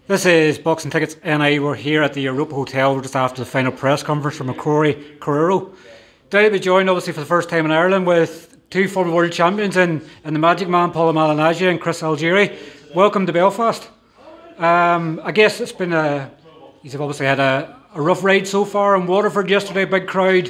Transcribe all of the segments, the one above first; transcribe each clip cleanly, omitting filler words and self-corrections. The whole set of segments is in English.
This is Boxing Tickets NI. We're here at the Europa Hotel. We're just after the final press conference from mccrory. Today we joined obviously for the first time in Ireland with two former world champions in the Magic Man, Paulie Malignaggi and Chris Algieri. Welcome to Belfast. I guess it's been you've obviously had a rough ride so far in Waterford yesterday, big crowd.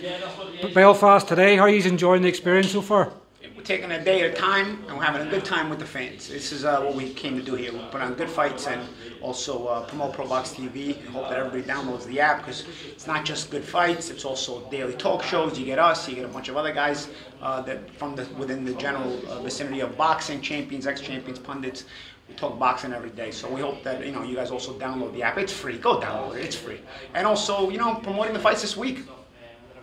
Belfast today, how are you enjoying the experience so far? We're taking a day at a time and we're having a good time with the fans. This is what we came to do here. We put on good fights and also promote ProBox TV and hope that everybody downloads the app, because it's not just good fights, it's also daily talk shows. You get us, you get a bunch of other guys that from within the general vicinity of boxing, champions, ex-champions, pundits. We talk boxing every day, so we hope that you guys also download the app. It's free. Go download it. It's free. And also promoting the fights this week.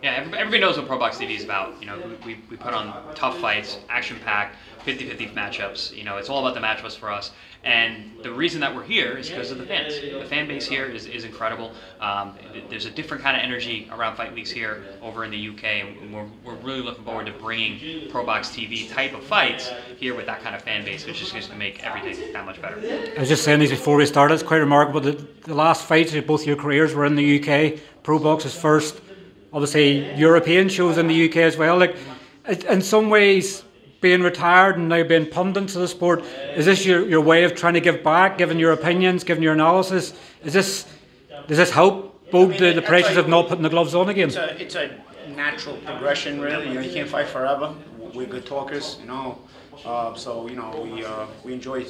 Yeah, everybody knows what ProBox TV is about. We put on tough fights, action-packed, 50-50 matchups. It's all about the matchups for us. And the reason that we're here is because of the fans. The fan base here is incredible. There's a different kind of energy around fight weeks here over in the UK, and we're really looking forward to bringing ProBox TV type of fights here with that kind of fan base, which is just going to make everything that much better. I was just saying these before we started. It's quite remarkable that the last fights of both your careers were in the UK. ProBox's first, obviously, European shows in the UK as well. Like, in some ways, being retired and now being pundit to the sport, is this your way of trying to give back, giving your opinions, giving your analysis? Does this help bode the pressures of not putting the gloves on again? It's a natural progression, really. You can't fight forever. We're good talkers, so we enjoy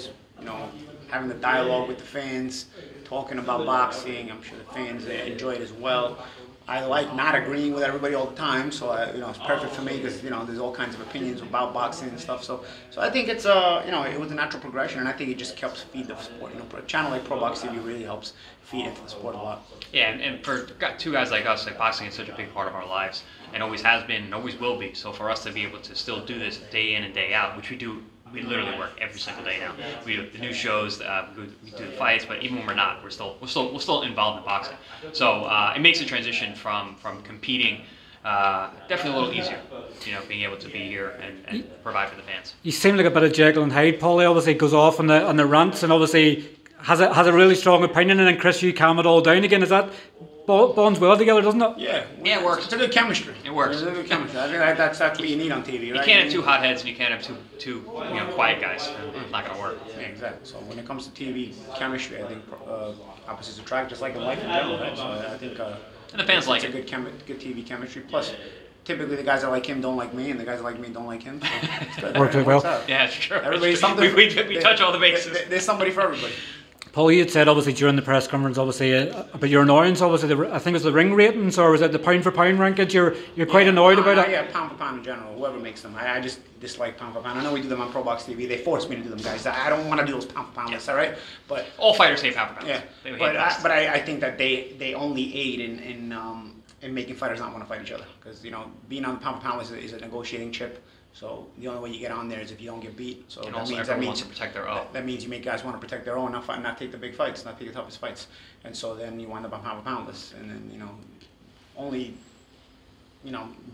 having the dialogue with the fans, talking about boxing. I'm sure the fans enjoy it as well. I like not agreeing with everybody all the time, so it's perfect for me because there's all kinds of opinions about boxing and stuff. So I think it's it was a natural progression, and I think it just helps feed the sport. A channel like ProBox TV really helps feed into the sport a lot. Yeah, and for two guys like us, like boxing is such a big part of our lives, and always has been, and always will be. So for us to be able to still do this day in and day out, which we do. We literally work every single day now. We do the new shows, we do the fights, but even when we're not, we're still involved in boxing. So it makes the transition from competing definitely a little easier. Being able to be here and provide for the fans. You seem like a bit of Jekyll and Hyde. Paulie obviously goes off on the rants and obviously has a really strong opinion, and then Chris, you calm it all down again. Is that bonds well together, doesn't it? Yeah, it works. It's a good chemistry. It works. It's a good chemistry. I think that's what you need on TV, right? You can't have two hotheads and you can't have two quiet guys. It's not going to work. Yeah, exactly. So when it comes to TV chemistry, I think opposites attract, just like in life in general. Right? So I think and the fans like it. It's a good TV chemistry. Plus, typically the guys that like him don't like me, and the guys that like me don't like him. So it's good. Worked out well. Yeah, it's true. Everybody's something. We touch all the bases. There's somebody for everybody. Paul, you had said obviously during the press conference, obviously about your annoyance. Obviously, I think it was the ring ratings, or was it the pound for pound rankings? You're quite annoyed about it. Yeah, pound for pound in general. Whoever makes them, I just dislike pound for pound. I know we do them on ProBox TV. They force me to do them, guys. I don't want to do those pound for pound lists, all right? But all fighters hate pound for pound. Yeah, but I think that they only aid in making fighters not want to fight each other, because being on the pound for pound list is a negotiating chip. So the only way you get on there is if you don't get beat. So and everyone wants to protect their own. That means you make guys want to protect their own, not take the big fights, not take the toughest fights. And so then you wind up on pound for pound list, and then only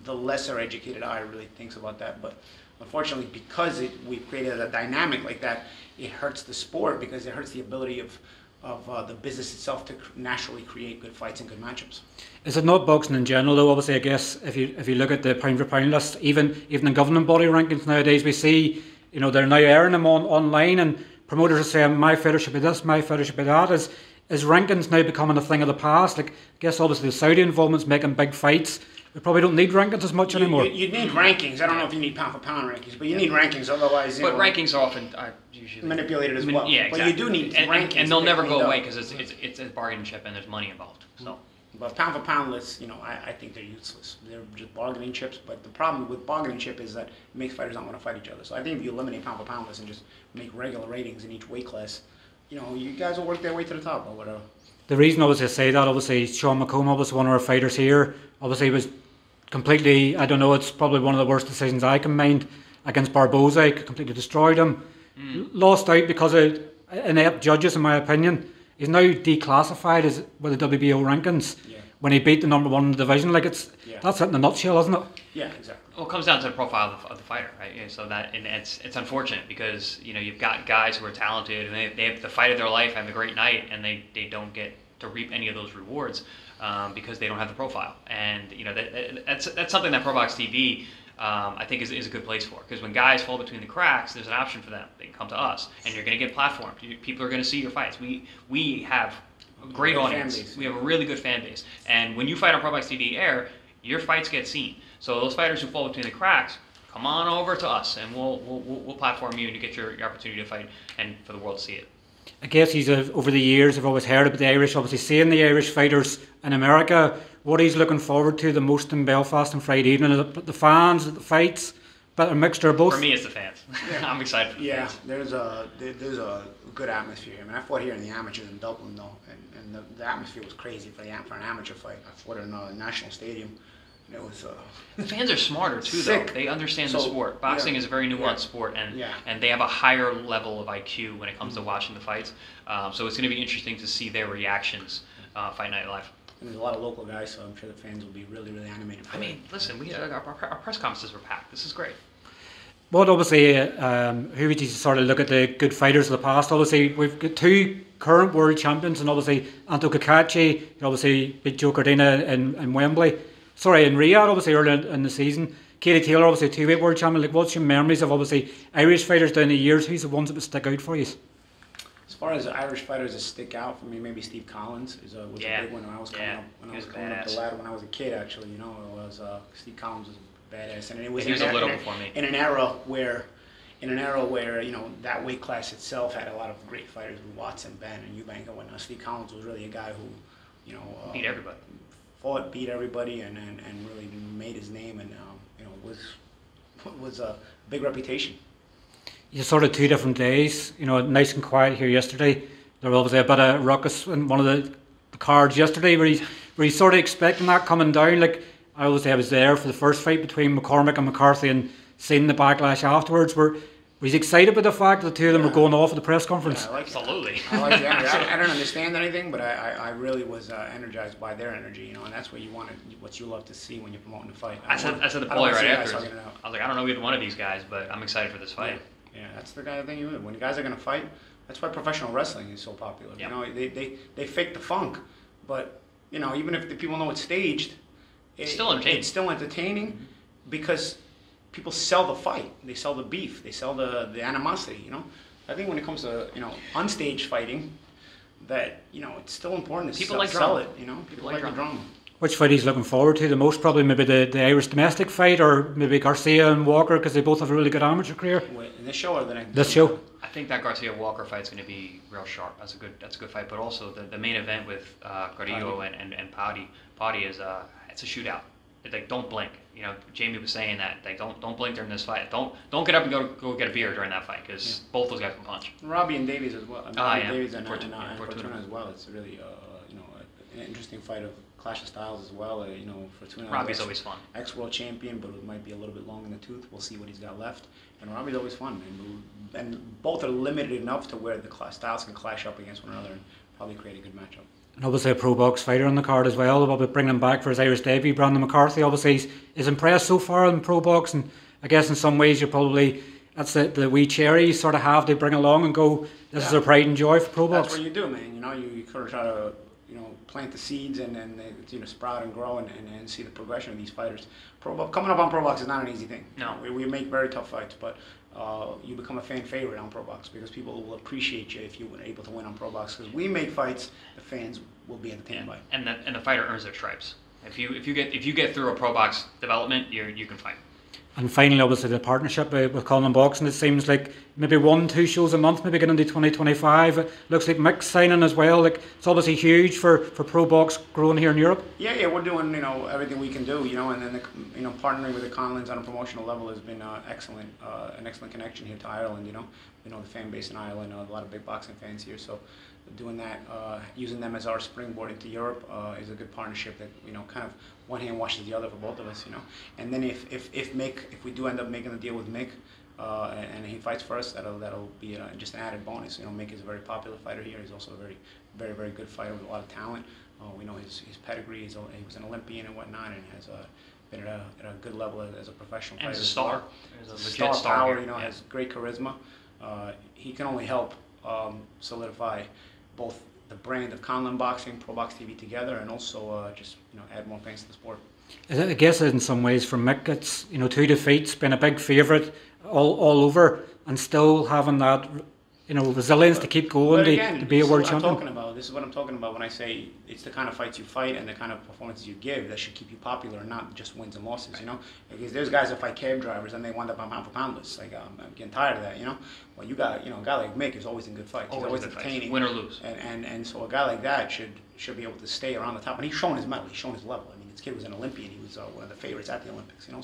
the lesser educated eye really thinks about that. But unfortunately, because we've created a dynamic like that, it hurts the sport, because it hurts the ability of the business itself to naturally create good fights and good matchups. Is it not boxing in general though? Obviously, I guess if you look at the pound for pound list, even the governing body rankings nowadays, we see they're now airing them online, and promoters are saying my fighter should be this, my fighter should be that. Is rankings now becoming a thing of the past? Like, I guess obviously the Saudi involvement's making big fights. We probably don't need rankings as much anymore. You need rankings. I don't know if you need pound for pound rankings, but you need rankings. Otherwise, but rankings are often usually manipulated as well. Yeah, exactly. But you do need rankings, and they'll never go away because it's a bargaining chip and there's money involved. So, but pound for pound lists, I think they're useless. They're just bargaining chips. But the problem with bargaining chip is that it makes fighters not want to fight each other. So I think if you eliminate pound for pound lists and just make regular ratings in each weight class, you guys will work their way to the top or whatever. The reason obviously I say that, obviously Sean McComb, obviously one of our fighters here, obviously was completely, I don't know, it's probably one of the worst decisions I can mind against Barboza. Completely destroyed him. Lost out because of inept judges, in my opinion. He's now declassified with the WBO rankings. Yeah. when he beat the #1 in the division. Like that's it in a nutshell, isn't it? Yeah, exactly. Well, it comes down to the profile of the fighter, right? Yeah, so that, and it's unfortunate because you've got guys who are talented and they have the fight of their life, have a great night, and they don't get to reap any of those rewards because they don't have the profile. And that's something that Pro Box TV I think is a good place for, because when guys fall between the cracks, there's an option for them. They can come to us, and you're going to get platformed. People are going to see your fights. We have a great audience. We have a really good fan base, and when you fight on Pro Box TV Air, your fights get seen. So those fighters who fall between the cracks, come on over to us, and we'll platform you, and you get your opportunity to fight, and for the world to see it. I guess he's over the years, I've always heard about the Irish, obviously seeing the Irish fighters in America. What he's looking forward to the most in Belfast on Friday evening, is it the fans, the fights, but a mixture of both? For me, it's the fans. I'm excited for the fans. There's a good atmosphere. I mean, I fought here in the amateurs in Dublin, though, and the atmosphere was crazy for an amateur fight. I fought in a national stadium. It was, the fans are smarter too, sick. though. They understand the sport. Boxing is a very nuanced sport, and they have a higher level of IQ when it comes to watching the fights. So it's going to be interesting to see their reactions fight night live. And there's a lot of local guys, so I'm sure the fans will be really, really animated. I mean, listen, our press conferences were packed. This is great. Well, obviously, who would you sort of look at the good fighters of the past? Obviously, we've got two current world champions, and obviously Anto Kakachi, obviously beat Joe Cardina in Wembley. Sorry, in Riyadh, obviously earlier in the season. Katie Taylor, obviously a two-weight world champion. Like, what's your memories of obviously Irish fighters down the years? Who's the ones that would stick out for you? As far as Irish fighters that stick out for me, maybe Steve Collins was a big one when I was coming up. When I was coming up the ladder when I was a kid, actually, it was Steve Collins was badass, and it was he was a little before me. In an era where that weight class itself had a lot of great fighters with Watson, Ben, and Eubank and whatnot. Steve Collins was really a guy who beat everybody. Beat everybody, and really made his name, and was a big reputation. You sort of two different days, nice and quiet here yesterday. There was obviously a bit of ruckus in one of the cards yesterday where he's sort of expecting that coming down. Like, I was there for the first fight between McCormick and McCarthy and seeing the backlash afterwards. Was he excited about the fact that the two of them were going off at the press conference? Yeah, Absolutely. I like the energy. I don't understand anything, but I really was energized by their energy, and that's what you love to see when you're promoting a fight. I said to Paulie right after. I was like, I don't know either one of these guys, but I'm excited for this fight. Yeah, that's the kind of thing you do. When guys are going to fight, that's why professional wrestling is so popular. Yep. They fake the funk, but even if the people know it's staged, it's still entertaining. It's still entertaining because people sell the fight. They sell the beef. They sell the animosity. I think when it comes to unstaged fighting, that it's still important to people sell like it. People like the drama. Which fight he's looking forward to the most? Probably maybe the Irish domestic fight, or maybe Garcia and Walker, because they both have a really good amateur career. Wait, in this show or the next? This show. I think that Garcia Walker fight's going to be real sharp. That's a good fight. But also the main event with Carrillo and Paulie is it's a shootout. It's like, don't blink. Jamie was saying that. Like, don't blink during this fight. Don't get up and go get a beer during that fight, because both those guys can punch. Robbie and Davies as well. Davies and Fortuna as well. It's really an interesting fight of clash of styles as well. Fortuna. Robbie's always fun. Ex-world champion, but it might be a little bit long in the tooth. We'll see what he's got left. And Robbie's always fun, and both are limited enough to where the styles can clash up against one another and probably create a good matchup. And obviously a pro box fighter on the card as well. They'll be bringing him back for his Irish debut. Brandon McCarthy obviously is impressed so far in pro box, and I guess in some ways that's the wee cherry you sort of have to bring along and go, this is a pride and joy for pro box. That's what you do, man. You kind of try to plant the seeds and then they sprout and grow and see the progression of these fighters. Coming up on pro box is not an easy thing. No, we make very tough fights, but you become a fan favorite on pro box because people will appreciate you if you were able to win on pro box, because we make fights the fans will be entertained by. And the fighter earns their stripes. If you get through a pro box development, you can fight. And finally, obviously, the partnership with Conlan Boxing. It seems like maybe 1-2 shows a month, maybe getting into 2025. It looks like Mick signing as well. Like, it's obviously huge for pro box growing here in Europe. Yeah, we're doing everything we can do, and then partnering with the Conlans on a promotional level has been excellent, an excellent connection here to Ireland. The fan base in Ireland, a lot of big boxing fans here, so doing that, using them as our springboard into Europe is a good partnership that kind of one hand washes the other for both of us. And then if we do end up making a deal with Mick and he fights for us, that'll be just an added bonus. Mick is a very popular fighter here. He's also a very, very, very good fighter with a lot of talent. We know his pedigree. He was an Olympian and whatnot, and has been at a good level as a professional fighter. And he's a star. He's a legit star power. here. Has great charisma. He can only help solidify both the brand of Conlan boxing, Pro Box TV together, and also just add more fans to the sport. I guess in some ways for Mick, it's 2 defeats, been a big favourite all over, and still having that resilience to keep going, to be a world champion. This is what I'm talking about when I say it's the kind of fights you fight and the kind of performances you give that should keep you popular, and not just wins and losses. Because there's guys that fight cab drivers and they wind up on pound for pound lists. Like I'm getting tired of that. Well, you got a guy like Mick is always in good fights. He's always entertaining, win or lose. And so a guy like that should be able to stay around the top. And he's shown his mettle. He's shown his level. I mean, this kid was an Olympian. He was one of the favorites at the Olympics. He's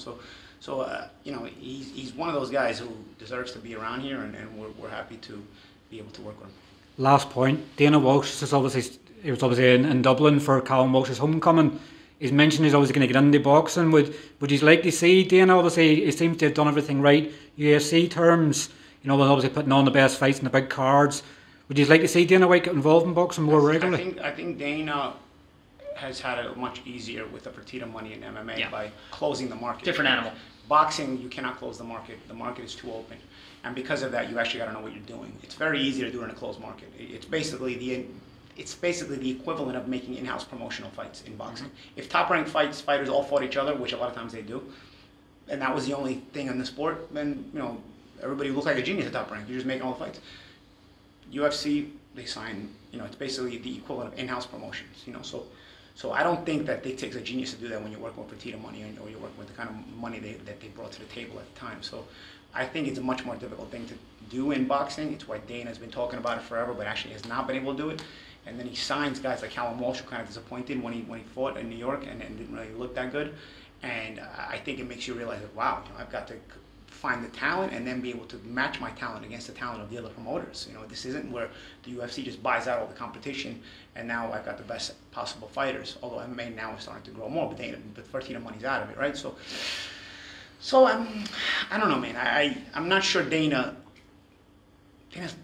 one of those guys who deserves to be around here, and we're happy to be able to work with him. Last point, Dana Walsh he was obviously in Dublin for Callum Walsh's homecoming. He's mentioned he's always going to get into boxing. Would you like to see Dana? Obviously, he seems to have done everything right. UFC terms, obviously putting on the best fights and the big cards. Would you like to see Dana White get involved in boxing more regularly? I think Dana has had it much easier with the Fertitta money in MMA by closing the market. Different animal. Boxing, you cannot close the market. The market is too open. And because of that, you actually got to know what you're doing. It's very easy to do it in a closed market. It's basically the equivalent of making in-house promotional fights in boxing. Mm-hmm. If top-ranked fighters all fought each other, which a lot of times they do, and that was the only thing in the sport, then everybody looked like a genius at top rank. You're just making all the fights. UFC, they sign. It's basically the equivalent of in-house promotions. So I don't think that it takes a genius to do that when you're working with Fertitta money or you're working with the kind of money that they brought to the table at the time. So I think it's a much more difficult thing to do in boxing. It's why Dana's been talking about it forever, but actually has not been able to do it. And then he signs guys like Callum Walsh, who kind of disappointed when he fought in New York and didn't really look that good. And I think it makes you realize that, wow, I've got to find the talent and then be able to match my talent against the talent of the other promoters. This isn't where the UFC just buys out all the competition and now I've got the best possible fighters. Although MMA now is starting to grow more, but Fertitta money's out of it, right? So I don't know, man. I'm not sure Dana's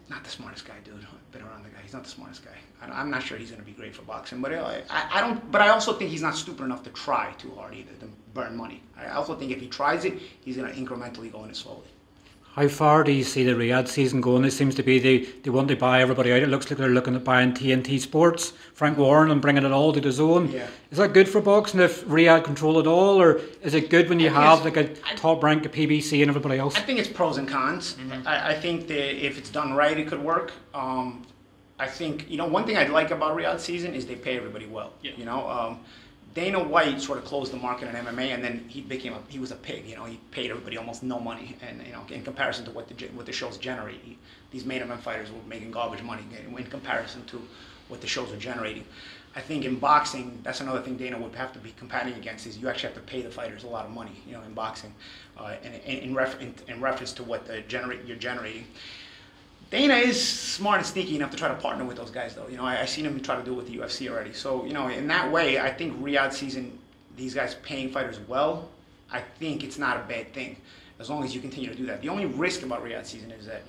not the smartest guy, dude. I've been around the guy. He's not the smartest guy. I'm not sure he's going to be great for boxing, but I also think he's not stupid enough to try too hard either, to burn money. I also think if he tries it, he's going to incrementally go in it slowly. How far do you see the Riyadh season going? It seems to be they want to buy everybody out. It looks like they're looking at buying TNT Sports, Frank Warren, and bringing it all to the zone. Yeah. Is that good for boxing if Riyadh control it all, or is it good when you have like a top rank of PBC and everybody else? I think it's pros and cons. Mm-hmm. I think that if it's done right, it could work. I think one thing I'd like about Riyadh season is they pay everybody well. Yeah. Dana White sort of closed the market in MMA, and then he was a pig. He paid everybody almost no money, and in comparison to what the shows generate, these main event fighters were making garbage money in comparison to what the shows are generating. I think in boxing, that's another thing Dana would have to be competing against, is you actually have to pay the fighters a lot of money, in boxing, and in reference to what you're generating. Dana is smart and sneaky enough to try to partner with those guys, though. I've seen him try to do it with the UFC already. So, in that way, I think Riyadh season, these guys paying fighters well, I think it's not a bad thing, as long as you continue to do that. The only risk about Riyadh season is that,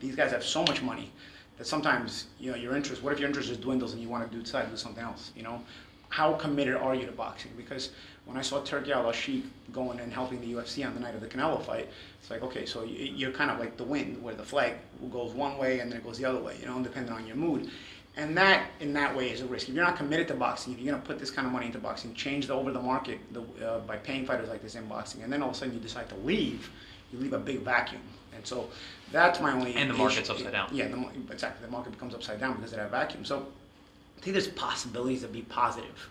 these guys have so much money that sometimes, what if your interest just dwindles and you want to decide to do something else, How committed are you to boxing? Because when I saw Turki Al-Sheikh going and helping the UFC on the night of the Canelo fight, it's like, okay, so you're kind of like the wind, where the flag goes one way and then it goes the other way, depending on your mood. And that, in that way, is a risk. If you're not committed to boxing, if you're going to put this kind of money into boxing, change over the market by paying fighters like this in boxing, and then all of a sudden you decide to leave, you leave a big vacuum. And so that's my only And the market's upside down. Yeah, exactly. The market becomes upside down because of that vacuum. So I think there's possibilities to be positive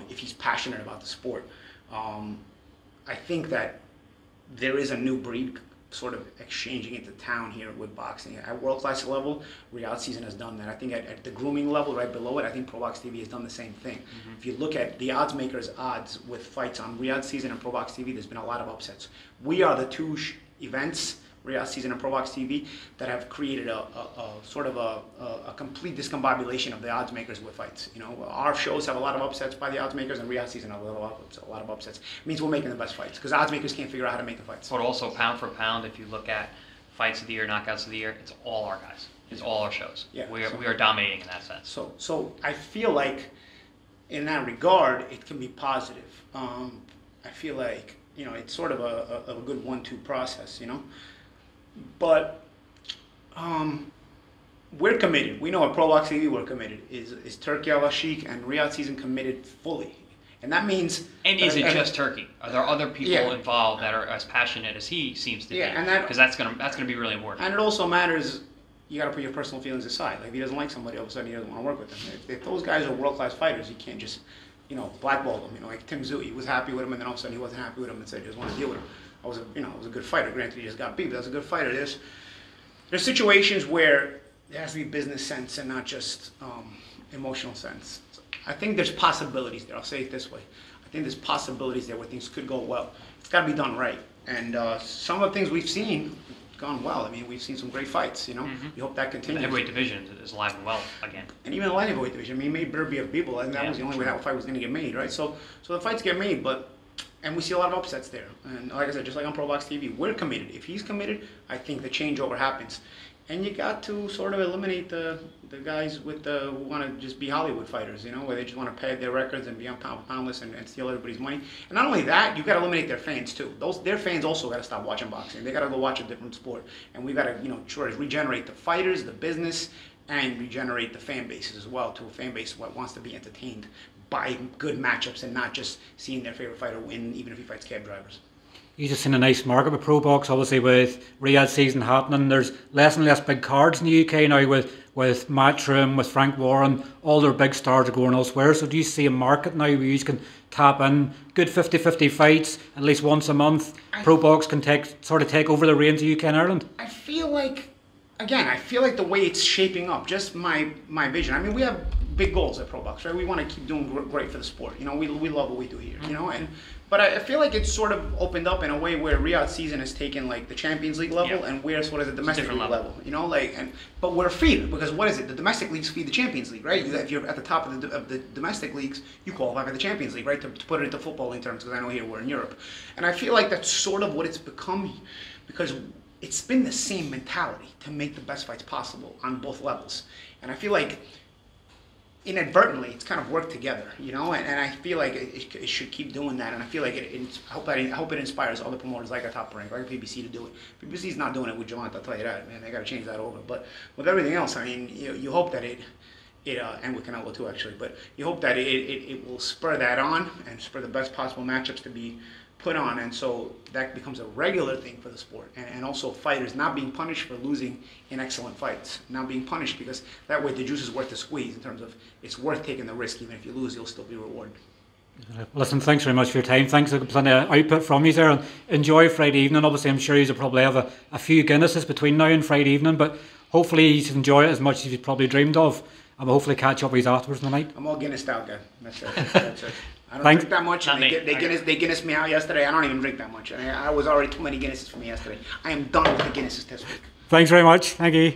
if he's passionate about the sport. I think that there is a new breed sort of exchanging into town here with boxing. At world-class level, Riyadh season has done that. I think at the grooming level, right below it, I think Pro Box TV has done the same thing. Mm-hmm. If you look at the odds makers' odds with fights on Riyadh season and Pro Box TV, there's been a lot of upsets. We are the two events, Riyadh season and Pro Box TV, that have created a sort of a complete discombobulation of the odds makers with fights. Our shows have a lot of upsets by the odds makers, and Riyadh season have a lot of upsets. It means we're making the best fights because odds makers can't figure out how to make the fights. But also, pound for pound, if you look at fights of the year, knockouts of the year, it's all our guys. It's all our shows. Yeah, we are dominating in that sense. So I feel like in that regard, it can be positive. I feel like, you know, it's sort of a good 1-2 process, you know. But we're committed. We know at Pro Box TV we're committed. Is Turkey Al Sheikh and Riyadh season committed fully? And that means... And is it just Turkey? Are there other people involved that are as passionate as he seems to be? Yeah, because that's gonna be really important. And it also matters, you got to put your personal feelings aside. Like, if he doesn't like somebody, all of a sudden he doesn't want to work with them. If those guys are world-class fighters, you can't just, you know, blackball them. You know, like Tim Zui was happy with him, and then all of a sudden he wasn't happy with him and said he doesn't want to deal with him. I was a good fighter. Granted, he just got beat, but that's a good fighter. There's situations where there has to be business sense and not just emotional sense. So I think there's possibilities there. I'll say it this way. I think there's possibilities there where things could go well. It's got to be done right. And some of the things we've seen gone well. I mean, we've seen some great fights, you know. We hope that continues. The heavyweight division is alive and well again. And even the light heavyweight division. I mean, he made Burby of people, and that was the only way that fight was going to get made, right? So the fights get made, and we see a lot of upsets there. And like I said, just like on Pro Box TV, we're committed. If he's committed, I think the changeover happens. And you got to sort of eliminate the guys who want to just be Hollywood fighters, you know, where they just want to pad their records and be on pound for pound list and steal everybody's money. And not only that, you got to eliminate their fans too. Their fans also got to stop watching boxing. They got to go watch a different sport. And we got to, you know, try to regenerate the fighters, the business, and regenerate the fan bases as well, to a fan base that wants to be entertained by good matchups and not just seeing their favorite fighter win, even if he fights cab drivers. You just seen a nice market with Pro Box, obviously with Riyadh season happening. There's less and less big cards in the UK now with Matchroom, with Frank Warren. All their big stars are going elsewhere. So do you see a market now where you can tap in good 50-50 fights at least once a month? Pro Box can take over the reins of UK and Ireland? I feel like, again, the way it's shaping up, just my vision. I mean, we have big goals at Pro Box, right? We want to keep doing great for the sport. You know, we love what we do here, you know, but I feel like it's sort of opened up in a way where Riyadh season has taken like the Champions League level, and we're sort of the domestic league level, you know, like, but we're feeder, because what is it? The domestic leagues feed the Champions League, right? If you're at the top of the domestic leagues, you qualify for the Champions League, right? To put it into footballing terms, because I know here we're in Europe, and I feel like that's sort of what it's become, because it's been the same mentality to make the best fights possible on both levels, and I feel like inadvertently it's kind of worked together, you know, and I feel like it should keep doing that, and I feel like I hope it inspires other promoters like our Top Rank, like PBC, to do it. PBC's not doing it with Javante, I'll tell you that, man. They got to change that over. But with everything else, I mean, you hope that it and with Canelo too, actually, but you hope that it will spur that on and spur the best possible matchups to be put on, and so that becomes a regular thing for the sport, and also fighters not being punished for losing in excellent fights, not being punished, because that way the juice is worth the squeeze in terms of it's worth taking the risk. Even if you lose, you'll still be rewarded. Listen, thanks very much for your time. Thanks for plenty of output from you there, and enjoy Friday evening. Obviously, I'm sure you'll probably have a few Guinnesses between now and Friday evening, but hopefully you enjoy it as much as you probably dreamed of, and we'll hopefully catch up with you afterwards in the night. I'm all Guinness style guy. That's it. That's it. I don't drink that much. And they Guinness me out yesterday. I don't even drink that much. And I was already too many Guinnesses for me yesterday. I am done with the Guinnesses this week. Thanks very much. Thank you.